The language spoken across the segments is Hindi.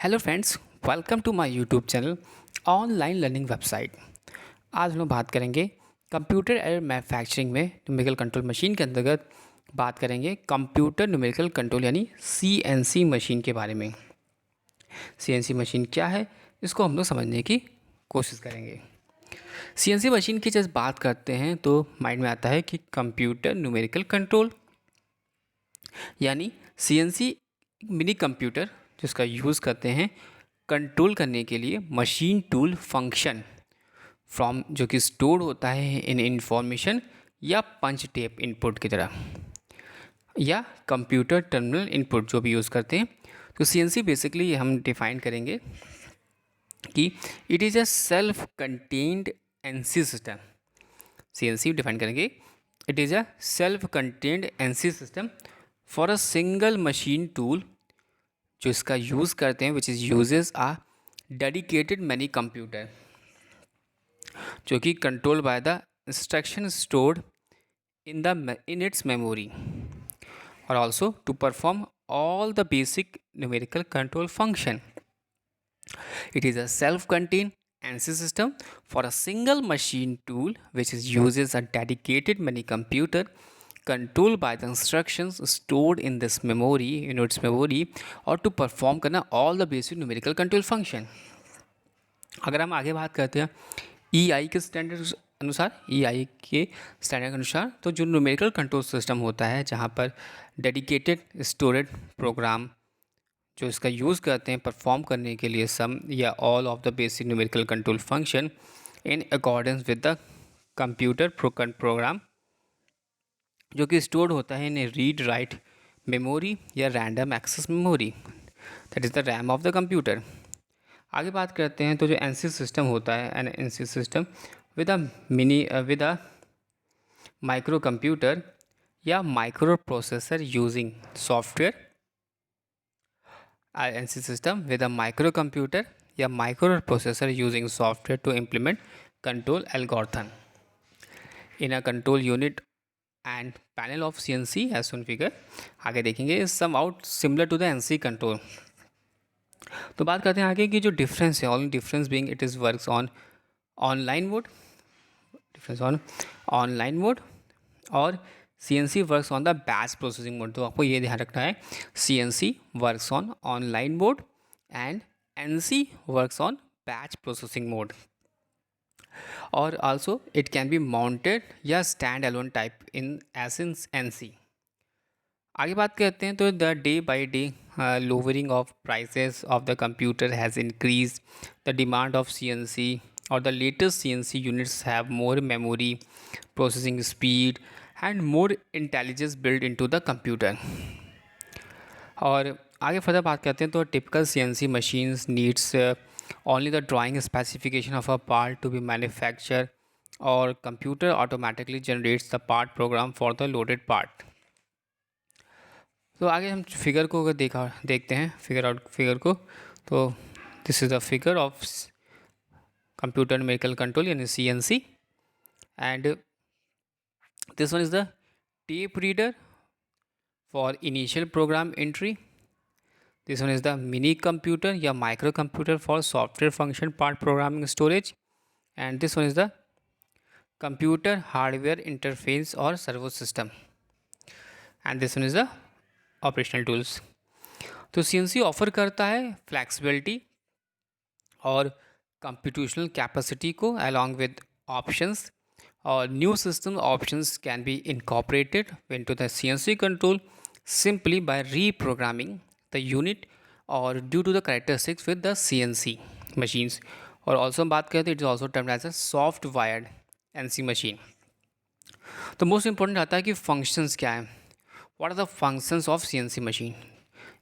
Hello friends, welcome to my YouTube channel online learning website. आज हम लोग बात करेंगे कंप्यूटर एडेड मैन्युफैक्चरिंग में न्यूमेरिकल कंट्रोल मशीन के अंतर्गत बात करेंगे कंप्यूटर न्यूमेरिकल कंट्रोल यानी सीएनसी मशीन के बारे में। सीएनसी मशीन क्या है, इसको हम लोग समझने की कोशिश करेंगे। सीएनसी मशीन की जब बात करते हैं तो माइंड में आता है कि कंप्यूटर न्यूमेरिकल कंट्रोल यानी सीएनसी मिनी कंप्यूटर जिसका यूज़ करते हैं कंट्रोल करने के लिए मशीन टूल फंक्शन फ्रॉम जो कि स्टोर होता है इन इंफॉर्मेशन या पंच टेप इनपुट की तरह या कंप्यूटर टर्मिनल इनपुट जो भी यूज़ करते हैं। तो सीएनसी बेसिकली हम डिफाइन करेंगे कि it is a self contained NC system. CNC define करेंगे it is a self contained NC system for a single machine tool जो इसका यूज़ करते हैं which is uses a dedicated many computer जो कि control by the instruction stored in its memory और also to perform all the basic numerical control function. It is a self-contained ANSI system for a single machine tool which uses a dedicated mini computer controlled by the instructions stored in this memory in its memory or to perform करना all the basic numerical control function. अगर हम आगे बात करते हैं EI के स्टैंडर्ड अनुसार EI के स्टैंडर्ड के अनुसार तो जो न्यूमेरिकल कंट्रोल सिस्टम होता है जहाँ पर डेडिकेटेड स्टोरेज प्रोग्राम जो इसका यूज़ करते हैं परफॉर्म करने के लिए सम या all of the basic numerical control function in accordance with the computer program जो कि स्टोर्ड होता है इन रीड राइट मेमोरी या random access memory that is the RAM of the computer. आगे बात करते हैं तो जो एनसी सिस्टम होता है an NC system with a micro computer या micro processor using software NC system with a micro computer या micro processor using software to implement control algorithm in a control unit and panel of CNC as shown figure. आगे देखेंगे somewhat similar to the NC control. तो बात करते हैं आगे की जो डिफरेंस है only difference being it is works on online mode difference on online mode और CNC works on the batch processing mode. तो आपको ये ध्यान रखना है CNC works on online mode and NC works on batch processing mode और also it can be mounted या stand alone type in essence NC। आगे बात करते हैं तो the day by day lowering of prices of the computer has increase the demand of CNC और the latest CNC units have more memory processing speed and more intelligence build into the computer. और आगे फर्दर बात करते हैं तो typical CNC machines needs only the drawing specification of a part to be manufacture और computer automatically generates the part program for the loaded part. तो आगे हम फिगर को अगर देखते हैं फिगर को तो this is the figure of computer numerical control यानी CNC and this one is the tape reader for initial program entry. This one is the mini computer या micro computer for software function part programming storage and this one is the computer hardware interface और servo system and this one is the operational tools. तो CNC ऑफर करता है फ्लैक्सिबिलिटी और कंप्यूटेशनल कैपेसिटी को अलॉन्ग विद ऑप्शंस और new system options can be incorporated into the CNC control simply by reprogramming the unit और due to the characteristics with the CNC machines. और ऑल्सो हम बात करें तो it is also termed as a soft wired NC machine. तो मोस्ट इंपॉर्टेंट आता है कि फंक्शंस क्या है, what are the functions of CNC machine.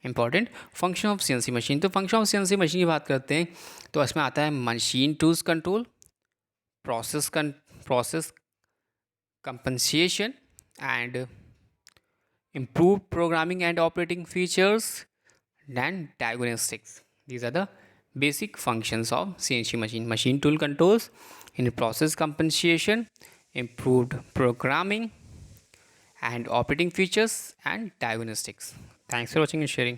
Important function of CNC machine, तो फंक्शन ऑफ CNC मशीन की बात करते हैं तो इसमें आता है machine tools control, process compensation and improved programming and operating features and diagnostics. These are the basic functions of CNC machine. Machine tool controls in process compensation, improved programming and operating features and diagnostics. Thanks for watching and sharing.